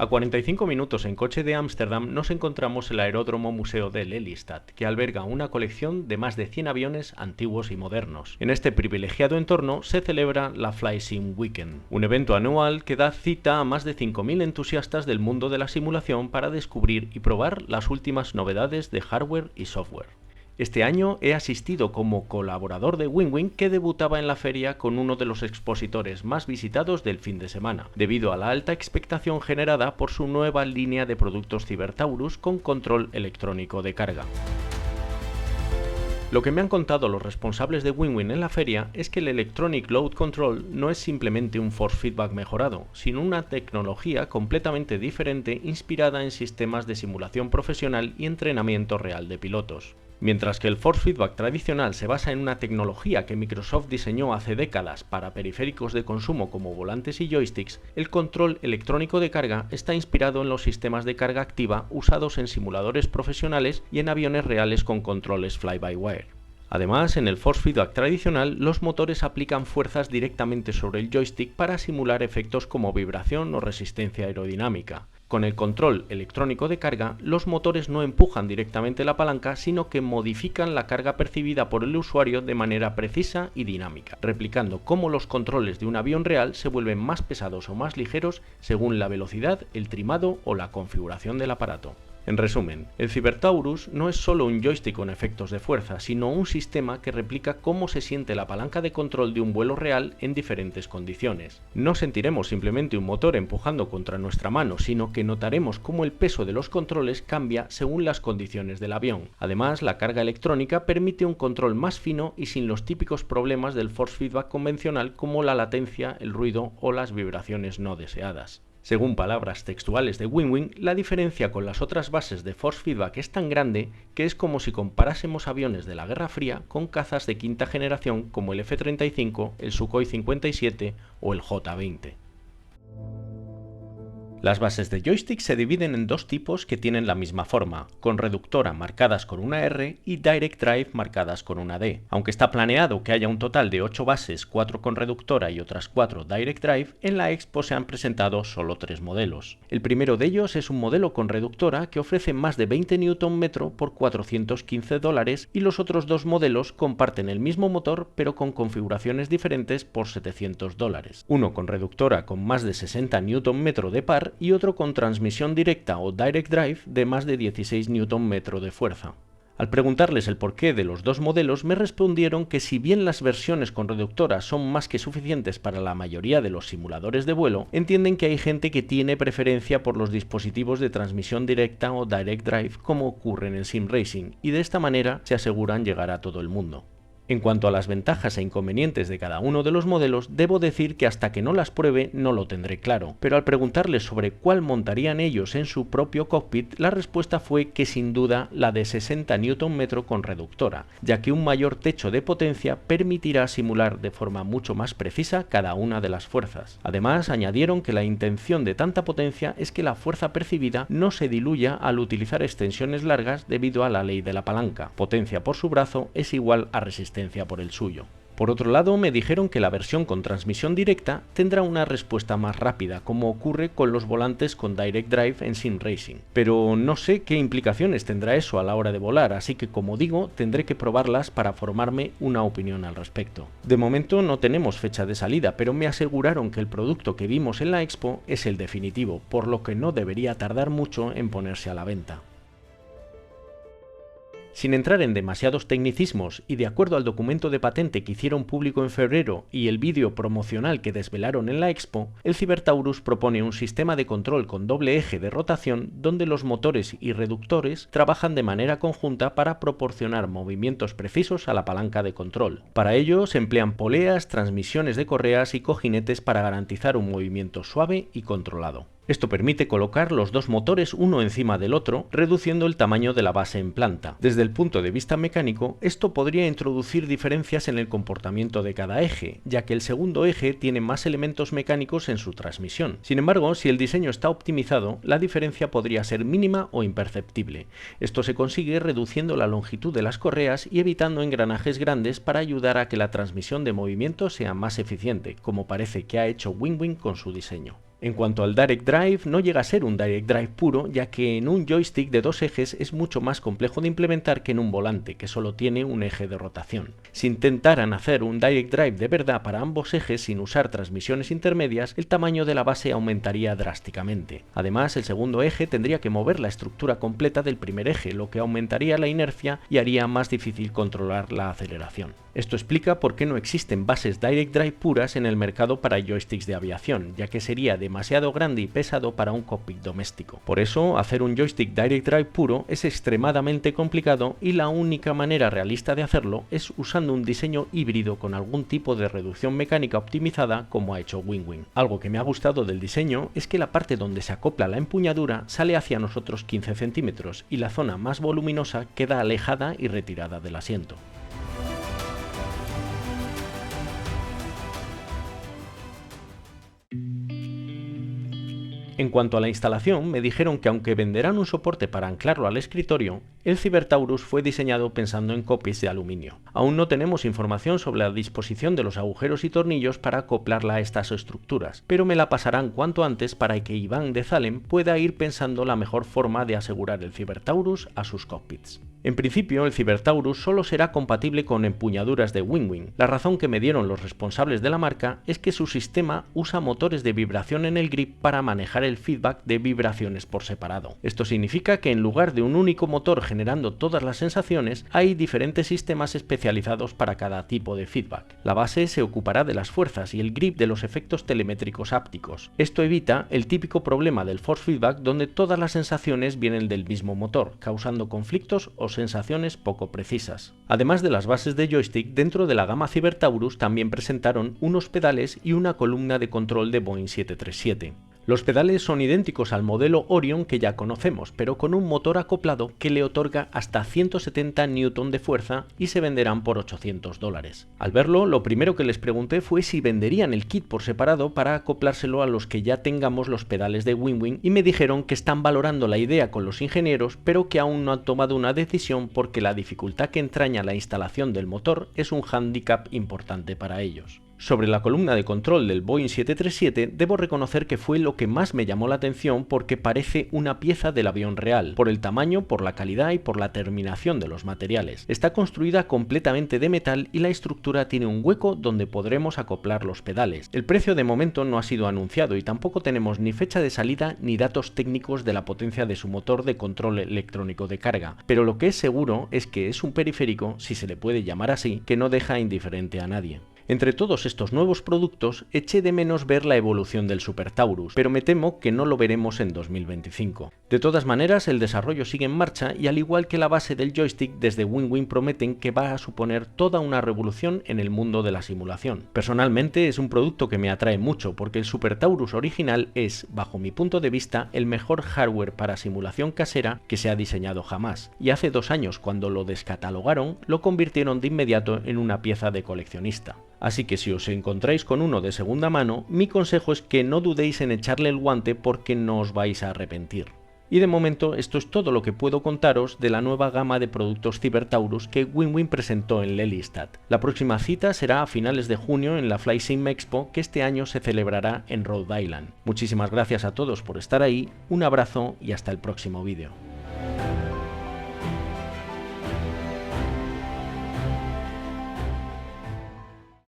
A 45 minutos en coche de Ámsterdam nos encontramos el Aeródromo Museo de Lelystad, que alberga una colección de más de 100 aviones antiguos y modernos. En este privilegiado entorno se celebra la Fly Sim Weekend, un evento anual que da cita a más de 5.000 entusiastas del mundo de la simulación para descubrir y probar las últimas novedades de hardware y software. Este año he asistido como colaborador de Winwing, que debutaba en la feria con uno de los expositores más visitados del fin de semana, debido a la alta expectación generada por su nueva línea de productos Cybertaurus con control electrónico de carga. Lo que me han contado los responsables de Winwing en la feria es que el Electronic Load Control no es simplemente un force feedback mejorado, sino una tecnología completamente diferente inspirada en sistemas de simulación profesional y entrenamiento real de pilotos. Mientras que el force feedback tradicional se basa en una tecnología que Microsoft diseñó hace décadas para periféricos de consumo como volantes y joysticks, el control electrónico de carga está inspirado en los sistemas de carga activa usados en simuladores profesionales y en aviones reales con controles fly-by-wire. Además, en el force feedback tradicional, los motores aplican fuerzas directamente sobre el joystick para simular efectos como vibración o resistencia aerodinámica. Con el control electrónico de carga, los motores no empujan directamente la palanca, sino que modifican la carga percibida por el usuario de manera precisa y dinámica, replicando cómo los controles de un avión real se vuelven más pesados o más ligeros según la velocidad, el trimado o la configuración del aparato. En resumen, el Cybertaurus no es solo un joystick con efectos de fuerza, sino un sistema que replica cómo se siente la palanca de control de un vuelo real en diferentes condiciones. No sentiremos simplemente un motor empujando contra nuestra mano, sino que notaremos cómo el peso de los controles cambia según las condiciones del avión. Además, la carga electrónica permite un control más fino y sin los típicos problemas del force feedback convencional como la latencia, el ruido o las vibraciones no deseadas. Según palabras textuales de Winwing, la diferencia con las otras bases de force feedback es tan grande que es como si comparásemos aviones de la Guerra Fría con cazas de quinta generación como el F-35, el Sukhoi 57 o el J-20. Las bases de joystick se dividen en dos tipos que tienen la misma forma, con reductora marcadas con una R y Direct Drive marcadas con una D. Aunque está planeado que haya un total de 8 bases, 4 con reductora y otras 4 Direct Drive, en la Expo se han presentado solo 3 modelos. El primero de ellos es un modelo con reductora que ofrece más de 20 Nm por $415 y los otros dos modelos comparten el mismo motor pero con configuraciones diferentes por $700. Uno con reductora con más de 60 Nm de par y otro con transmisión directa o Direct Drive de más de 16 Nm de fuerza. Al preguntarles el porqué de los dos modelos, me respondieron que si bien las versiones con reductora son más que suficientes para la mayoría de los simuladores de vuelo, entienden que hay gente que tiene preferencia por los dispositivos de transmisión directa o Direct Drive como ocurre en el Sim Racing, y de esta manera se aseguran llegar a todo el mundo. En cuanto a las ventajas e inconvenientes de cada uno de los modelos, debo decir que hasta que no las pruebe no lo tendré claro, pero al preguntarles sobre cuál montarían ellos en su propio cockpit, la respuesta fue que sin duda la de 60 Nm con reductora, ya que un mayor techo de potencia permitirá simular de forma mucho más precisa cada una de las fuerzas. Además, añadieron que la intención de tanta potencia es que la fuerza percibida no se diluya al utilizar extensiones largas debido a la ley de la palanca. Potencia por su brazo es igual a resistencia por el suyo. Por otro lado, me dijeron que la versión con transmisión directa tendrá una respuesta más rápida, como ocurre con los volantes con Direct Drive en Sim Racing. Pero no sé qué implicaciones tendrá eso a la hora de volar, así que como digo, tendré que probarlas para formarme una opinión al respecto. De momento no tenemos fecha de salida, pero me aseguraron que el producto que vimos en la Expo es el definitivo, por lo que no debería tardar mucho en ponerse a la venta. Sin entrar en demasiados tecnicismos y de acuerdo al documento de patente que hicieron público en febrero y el vídeo promocional que desvelaron en la Expo, el Cybertaurus propone un sistema de control con doble eje de rotación donde los motores y reductores trabajan de manera conjunta para proporcionar movimientos precisos a la palanca de control. Para ello se emplean poleas, transmisiones de correas y cojinetes para garantizar un movimiento suave y controlado. Esto permite colocar los dos motores uno encima del otro, reduciendo el tamaño de la base en planta. Desde el punto de vista mecánico, esto podría introducir diferencias en el comportamiento de cada eje, ya que el segundo eje tiene más elementos mecánicos en su transmisión. Sin embargo, si el diseño está optimizado, la diferencia podría ser mínima o imperceptible. Esto se consigue reduciendo la longitud de las correas y evitando engranajes grandes para ayudar a que la transmisión de movimiento sea más eficiente, como parece que ha hecho Winwing con su diseño. En cuanto al Direct Drive, no llega a ser un Direct Drive puro, ya que en un joystick de 2 ejes es mucho más complejo de implementar que en un volante, que solo tiene un eje de rotación. Si intentaran hacer un Direct Drive de verdad para ambos ejes sin usar transmisiones intermedias, el tamaño de la base aumentaría drásticamente. Además, el segundo eje tendría que mover la estructura completa del primer eje, lo que aumentaría la inercia y haría más difícil controlar la aceleración. Esto explica por qué no existen bases Direct Drive puras en el mercado para joysticks de aviación, ya que sería demasiado grande y pesado para un cockpit doméstico. Por eso, hacer un joystick Direct Drive puro es extremadamente complicado y la única manera realista de hacerlo es usando un diseño híbrido con algún tipo de reducción mecánica optimizada como ha hecho Winwing. Algo que me ha gustado del diseño es que la parte donde se acopla la empuñadura sale hacia nosotros 15 centímetros y la zona más voluminosa queda alejada y retirada del asiento. En cuanto a la instalación, me dijeron que aunque venderán un soporte para anclarlo al escritorio, el Cibertaurus fue diseñado pensando en copies de aluminio. Aún no tenemos información sobre la disposición de los agujeros y tornillos para acoplarla a estas estructuras, pero me la pasarán cuanto antes para que Iván de Zalem pueda ir pensando la mejor forma de asegurar el Cibertaurus a sus cockpits. En principio, el Cibertaurus solo será compatible con empuñaduras de Winwing. La razón que me dieron los responsables de la marca es que su sistema usa motores de vibración en el grip para manejar el feedback de vibraciones por separado. Esto significa que en lugar de un único motor generando todas las sensaciones, hay diferentes sistemas especializados para cada tipo de feedback. La base se ocupará de las fuerzas y el grip de los efectos telemétricos ápticos. Esto evita el típico problema del force feedback donde todas las sensaciones vienen del mismo motor, causando conflictos o sensaciones poco precisas. Además de las bases de joystick, dentro de la gama Cibertaurus también presentaron unos pedales y una columna de control de Boeing 737. Los pedales son idénticos al modelo Orion que ya conocemos, pero con un motor acoplado que le otorga hasta 170 Newton de fuerza y se venderán por $800. Al verlo, lo primero que les pregunté fue si venderían el kit por separado para acoplárselo a los que ya tengamos los pedales de Winwing y me dijeron que están valorando la idea con los ingenieros, pero que aún no han tomado una decisión porque la dificultad que entraña la instalación del motor es un hándicap importante para ellos. Sobre la columna de control del Boeing 737, debo reconocer que fue lo que más me llamó la atención porque parece una pieza del avión real, por el tamaño, por la calidad y por la terminación de los materiales. Está construida completamente de metal y la estructura tiene un hueco donde podremos acoplar los pedales. El precio de momento no ha sido anunciado y tampoco tenemos ni fecha de salida ni datos técnicos de la potencia de su motor de control electrónico de carga, pero lo que es seguro es que es un periférico, si se le puede llamar así, que no deja indiferente a nadie. Entre todos estos nuevos productos, eché de menos ver la evolución del Supertaurus, pero me temo que no lo veremos en 2025. De todas maneras, el desarrollo sigue en marcha y al igual que la base del joystick, desde Winwing prometen que va a suponer toda una revolución en el mundo de la simulación. Personalmente es un producto que me atrae mucho porque el Supertaurus original es, bajo mi punto de vista, el mejor hardware para simulación casera que se ha diseñado jamás, y hace 2 años, cuando lo descatalogaron, lo convirtieron de inmediato en una pieza de coleccionista. Así que si os encontráis con uno de segunda mano, mi consejo es que no dudéis en echarle el guante porque no os vais a arrepentir. Y de momento esto es todo lo que puedo contaros de la nueva gama de productos Cibertaurus que Winwing presentó en Lelystad. La próxima cita será a finales de junio en la FlySim Expo que este año se celebrará en Rhode Island. Muchísimas gracias a todos por estar ahí, un abrazo y hasta el próximo vídeo.